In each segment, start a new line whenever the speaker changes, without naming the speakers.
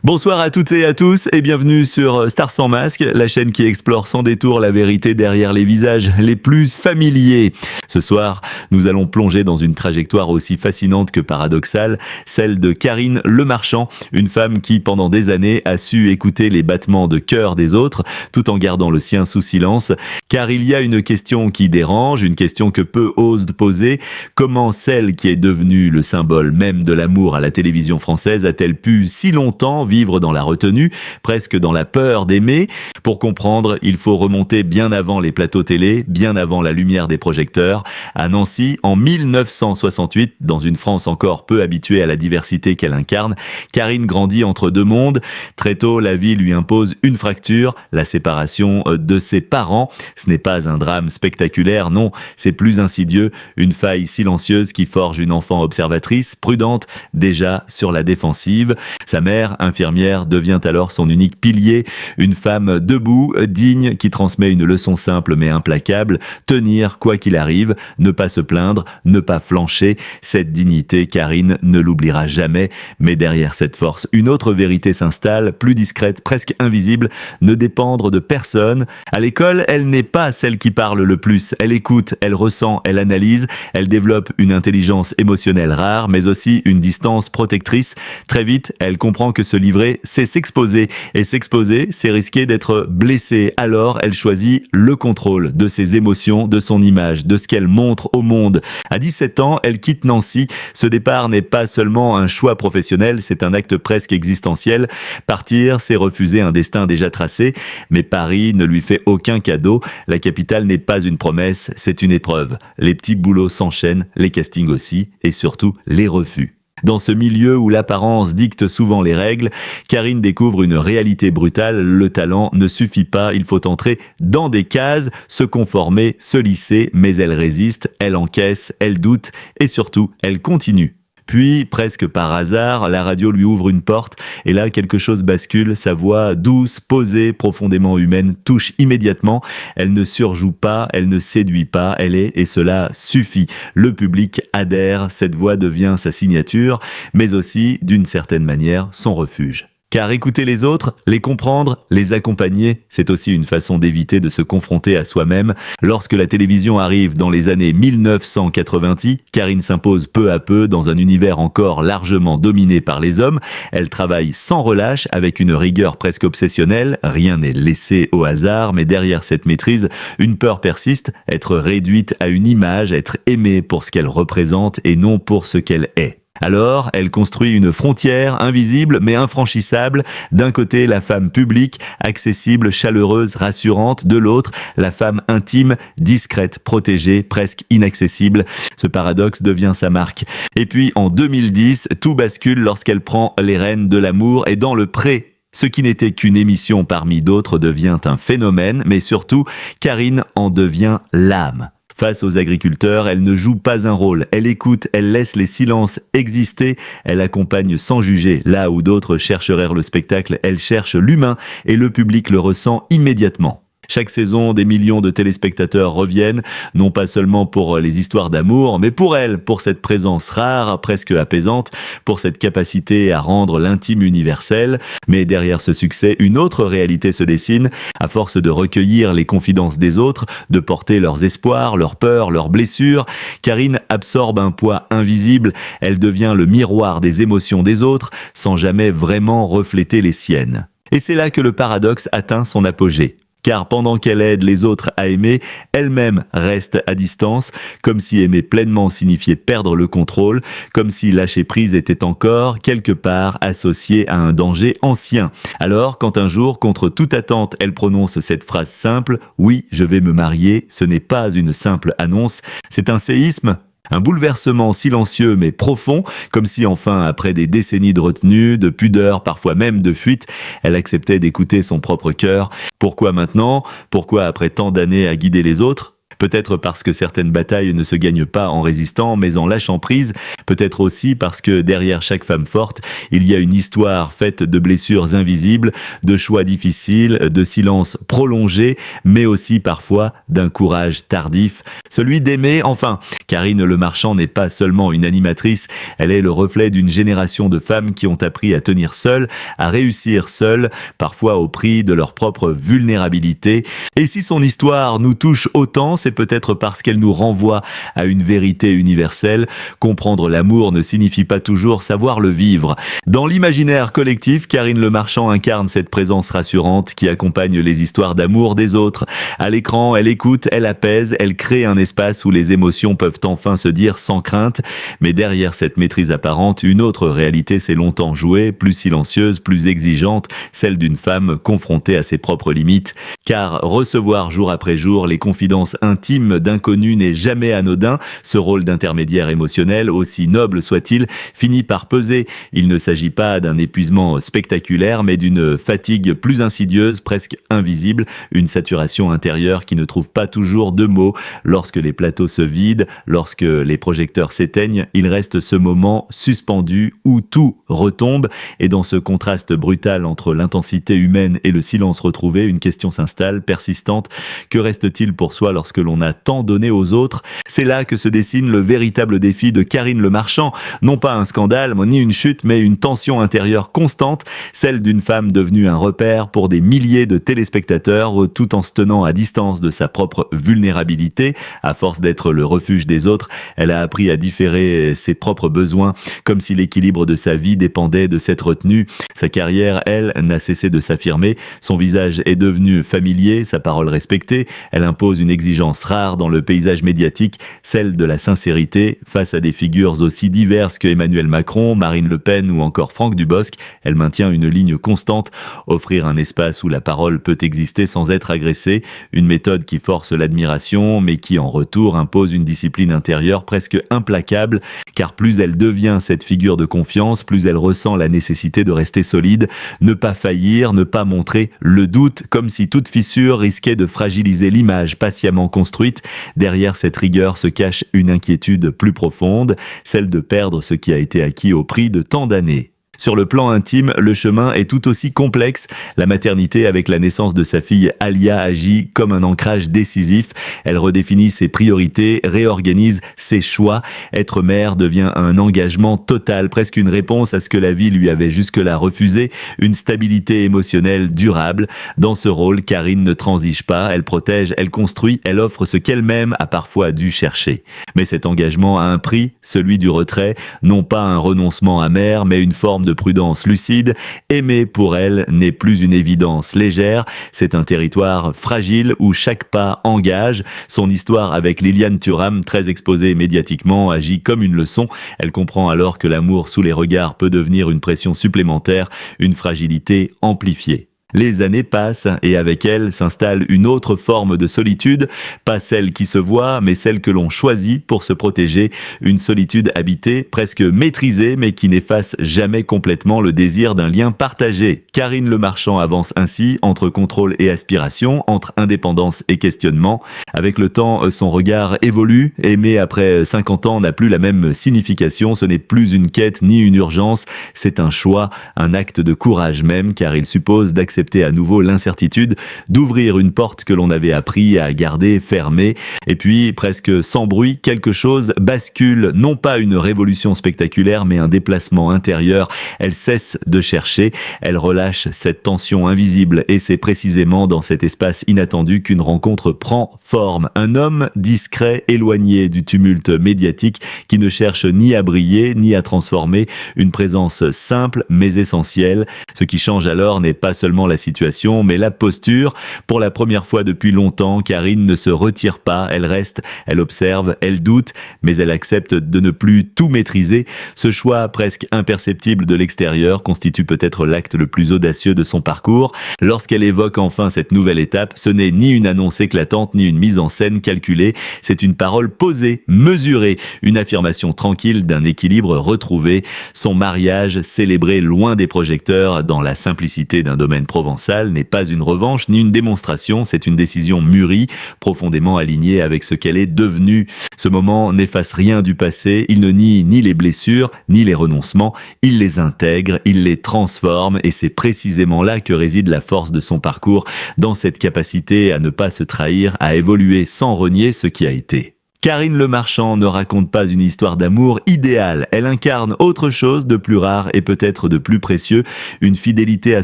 Bonsoir à toutes et à tous et bienvenue sur Stars sans masque, la chaîne qui explore sans détour la vérité derrière les visages les plus familiers. Ce soir, nous allons plonger dans une trajectoire aussi fascinante que paradoxale, celle de Karine Lemarchand, une femme qui pendant des années a su écouter les battements de cœur des autres tout en gardant le sien sous silence. Car il y a une question qui dérange, une question que peu osent poser. Comment celle qui est devenue le symbole même de l'amour à la télévision française a-t-elle pu si longtemps vivre dans la retenue, presque dans la peur d'aimer? Pour comprendre, il faut remonter bien avant les plateaux télé, bien avant la lumière des projecteurs. À Nancy, en 1968, dans une France encore peu habituée à la diversité qu'elle incarne, Karine grandit entre deux mondes. Très tôt, la vie lui impose une fracture, la séparation de ses parents. Ce n'est pas un drame spectaculaire, non, c'est plus insidieux, une faille silencieuse qui forge une enfant observatrice, prudente, déjà sur la défensive. Sa mère, infirmière, devient alors son unique pilier, une femme debout, digne, qui transmet une leçon simple mais implacable, tenir quoi qu'il arrive, ne pas se plaindre, ne pas flancher. Cette dignité, Karine ne l'oubliera jamais, mais derrière cette force, une autre vérité s'installe, plus discrète, presque invisible, ne dépendre de personne. À l'école, elle n'est pas celle qui parle le plus, elle écoute, elle ressent, elle analyse, elle développe une intelligence émotionnelle rare, mais aussi une distance protectrice. Très vite, elle comprend que se livrer, c'est s'exposer. Et s'exposer, c'est risquer d'être blessé. Alors, elle choisit le contrôle de ses émotions, de son image, de ce qu'elle montre au monde. À 17 ans, elle quitte Nancy. Ce départ n'est pas seulement un choix professionnel, c'est un acte presque existentiel. Partir, c'est refuser un destin déjà tracé. Mais Paris ne lui fait aucun cadeau. La capitale n'est pas une promesse, c'est une épreuve. Les petits boulots s'enchaînent, les castings aussi, et surtout les refus. Dans ce milieu où l'apparence dicte souvent les règles, Karine découvre une réalité brutale. Le talent ne suffit pas, il faut entrer dans des cases, se conformer, se lisser, mais elle résiste, elle encaisse, elle doute et surtout, elle continue. Puis, presque par hasard, la radio lui ouvre une porte et là, quelque chose bascule. Sa voix douce, posée, profondément humaine, touche immédiatement. Elle ne surjoue pas, elle ne séduit pas, elle est, et cela suffit. Le public adhère, cette voix devient sa signature, mais aussi, d'une certaine manière, son refuge. Car écouter les autres, les comprendre, les accompagner, c'est aussi une façon d'éviter de se confronter à soi-même. Lorsque la télévision arrive dans les années 1990, Karine s'impose peu à peu dans un univers encore largement dominé par les hommes. Elle travaille sans relâche, avec une rigueur presque obsessionnelle. Rien n'est laissé au hasard, mais derrière cette maîtrise, une peur persiste, être réduite à une image, être aimée pour ce qu'elle représente et non pour ce qu'elle est. Alors, elle construit une frontière invisible mais infranchissable. D'un côté, la femme publique, accessible, chaleureuse, rassurante. De l'autre, la femme intime, discrète, protégée, presque inaccessible. Ce paradoxe devient sa marque. Et puis, en 2010, tout bascule lorsqu'elle prend les rênes de l'amour et dans le pré. Ce qui n'était qu'une émission parmi d'autres devient un phénomène, mais surtout, Karine en devient l'âme. Face aux agriculteurs, elle ne joue pas un rôle, elle écoute, elle laisse les silences exister, elle accompagne sans juger. Là où d'autres chercheraient le spectacle, elle cherche l'humain et le public le ressent immédiatement. Chaque saison, des millions de téléspectateurs reviennent, non pas seulement pour les histoires d'amour, mais pour elle, pour cette présence rare, presque apaisante, pour cette capacité à rendre l'intime universel. Mais derrière ce succès, une autre réalité se dessine. À force de recueillir les confidences des autres, de porter leurs espoirs, leurs peurs, leurs blessures, Karine absorbe un poids invisible. Elle devient le miroir des émotions des autres, sans jamais vraiment refléter les siennes. Et c'est là que le paradoxe atteint son apogée. Car pendant qu'elle aide les autres à aimer, elle-même reste à distance, comme si aimer pleinement signifiait perdre le contrôle, comme si lâcher prise était encore, quelque part, associé à un danger ancien. Alors, quand un jour, contre toute attente, elle prononce cette phrase simple « Oui, je vais me marier », ce n'est pas une simple annonce, c'est un séisme. Un bouleversement silencieux mais profond, comme si enfin, après des décennies de retenue, de pudeur, parfois même de fuite, elle acceptait d'écouter son propre cœur. Pourquoi maintenant? Pourquoi après tant d'années à guider les autres? Peut-être parce que certaines batailles ne se gagnent pas en résistant, mais en lâchant prise. Peut-être aussi parce que derrière chaque femme forte, il y a une histoire faite de blessures invisibles, de choix difficiles, de silences prolongés, mais aussi parfois d'un courage tardif, celui d'aimer. Enfin, Karine Le Marchand n'est pas seulement une animatrice, elle est le reflet d'une génération de femmes qui ont appris à tenir seules, à réussir seules, parfois au prix de leur propre vulnérabilité. Et si son histoire nous touche autant, c'est peut-être parce qu'elle nous renvoie à une vérité universelle. Comprendre l'amour ne signifie pas toujours savoir le vivre. Dans l'imaginaire collectif, Karine Le Marchand incarne cette présence rassurante qui accompagne les histoires d'amour des autres. À l'écran, elle écoute, elle apaise, elle crée un espace où les émotions peuvent enfin se dire sans crainte. Mais derrière cette maîtrise apparente, une autre réalité s'est longtemps jouée, plus silencieuse, plus exigeante, celle d'une femme confrontée à ses propres limites. Car recevoir jour après jour les confidences intimes d'inconnus n'est jamais anodin. Ce rôle d'intermédiaire émotionnel, aussi noble soit-il, finit par peser. Il ne s'agit pas d'un épuisement spectaculaire, mais d'une fatigue plus insidieuse, presque invisible, une saturation intérieure qui ne trouve pas toujours de mots. Lorsque les plateaux se vident, lorsque les projecteurs s'éteignent, il reste ce moment suspendu où tout retombe. Et dans ce contraste brutal entre l'intensité humaine et le silence retrouvé, une question s'installe, persistante. Que reste-t-il pour soi lorsque l'on a tant donné aux autres? C'est là que se dessine le véritable défi de Karine Le Marchand. Non pas un scandale, ni une chute, mais une tension intérieure constante, celle d'une femme devenue un repère pour des milliers de téléspectateurs, tout en se tenant à distance de sa propre vulnérabilité. À force d'être le refuge des autres, elle a appris à différer ses propres besoins, comme si l'équilibre de sa vie dépendait de cette retenue. Sa carrière, elle, n'a cessé de s'affirmer. Son visage est devenu familier, sa parole respectée. Elle impose une exigence rare dans le paysage médiatique, celle de la sincérité. Face à des figures aussi diverses que Emmanuel Macron, Marine Le Pen ou encore Franck Dubosc, elle maintient une ligne constante, offrir un espace où la parole peut exister sans être agressée, une méthode qui force l'admiration, mais qui en retour impose une discipline intérieure presque implacable, car plus elle devient cette figure de confiance, plus elle ressent la nécessité de rester solide, ne pas faillir, ne pas montrer le doute, comme si toute fissure risquait de fragiliser l'image patiemment construite. Derrière cette rigueur se cache une inquiétude plus profonde, celle de perdre ce qui a été acquis au prix de tant d'années. Sur le plan intime, le chemin est tout aussi complexe. La maternité, avec la naissance de sa fille Alia, agit comme un ancrage décisif. Elle redéfinit ses priorités, réorganise ses choix. Être mère devient un engagement total, presque une réponse à ce que la vie lui avait jusque-là refusé, une stabilité émotionnelle durable. Dans ce rôle, Karine ne transige pas, elle protège, elle construit, elle offre ce qu'elle-même a parfois dû chercher. Mais cet engagement a un prix, celui du retrait, non pas un renoncement amer, mais une forme de prudence lucide. Aimer pour elle n'est plus une évidence légère, c'est un territoire fragile où chaque pas engage. Son histoire avec Liliane Thuram, très exposée médiatiquement, agit comme une leçon. Elle comprend alors que l'amour sous les regards peut devenir une pression supplémentaire, une fragilité amplifiée. Les années passent et avec elles s'installe une autre forme de solitude, pas celle qui se voit, mais celle que l'on choisit pour se protéger, une solitude habitée, presque maîtrisée, mais qui n'efface jamais complètement le désir d'un lien partagé. Karine Le Marchand avance ainsi entre contrôle et aspiration, entre indépendance et questionnement. Avec le temps, son regard évolue. Aimer après 50 ans n'a plus la même signification, ce n'est plus une quête ni une urgence, c'est un choix, un acte de courage même, car il suppose d'accepter à nouveau l'incertitude, d'ouvrir une porte que l'on avait appris à garder fermée. Et puis, presque sans bruit, quelque chose bascule, non pas une révolution spectaculaire, mais un déplacement intérieur. Elle cesse de chercher, elle relâche cette tension invisible, et c'est précisément dans cet espace inattendu qu'une rencontre prend forme. Un homme discret, éloigné du tumulte médiatique, qui ne cherche ni à briller, ni à transformer, une présence simple, mais essentielle. Ce qui change alors n'est pas seulement la situation, mais la posture. Pour la première fois depuis longtemps, Karine ne se retire pas, elle reste, elle observe, elle doute, mais elle accepte de ne plus tout maîtriser. Ce choix presque imperceptible de l'extérieur constitue peut-être l'acte le plus audacieux de son parcours. Lorsqu'elle évoque enfin cette nouvelle étape, ce n'est ni une annonce éclatante, ni une mise en scène calculée, c'est une parole posée, mesurée, une affirmation tranquille d'un équilibre retrouvé, son mariage célébré loin des projecteurs dans la simplicité d'un domaine professionnel provençale n'est pas une revanche ni une démonstration, c'est une décision mûrie, profondément alignée avec ce qu'elle est devenue. Ce moment n'efface rien du passé, il ne nie ni les blessures, ni les renoncements, il les intègre, il les transforme et c'est précisément là que réside la force de son parcours, dans cette capacité à ne pas se trahir, à évoluer sans renier ce qui a été. Karine Le Marchand ne raconte pas une histoire d'amour idéale, elle incarne autre chose de plus rare et peut-être de plus précieux, une fidélité à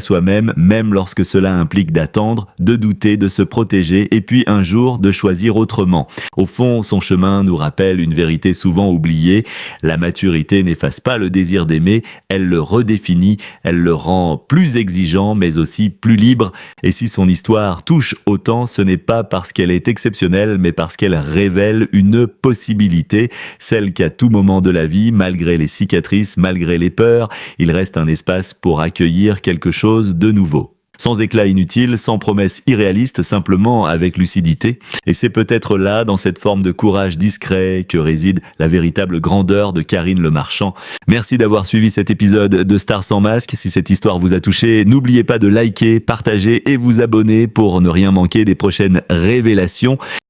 soi-même, même lorsque cela implique d'attendre, de douter, de se protéger et puis un jour de choisir autrement. Au fond, son chemin nous rappelle une vérité souvent oubliée, la maturité n'efface pas le désir d'aimer, elle le redéfinit, elle le rend plus exigeant mais aussi plus libre et si son histoire touche autant, ce n'est pas parce qu'elle est exceptionnelle mais parce qu'elle révèle une possibilité, celle qu'à tout moment de la vie, malgré les cicatrices, malgré les peurs, il reste un espace pour accueillir quelque chose de nouveau. Sans éclat inutile, sans promesses irréalistes, simplement avec lucidité. Et c'est peut-être là, dans cette forme de courage discret, que réside la véritable grandeur de Karine Le Marchand. Merci d'avoir suivi cet épisode de Stars sans masque. Si cette histoire vous a touché, n'oubliez pas de liker, partager et vous abonner pour ne rien manquer des prochaines révélations.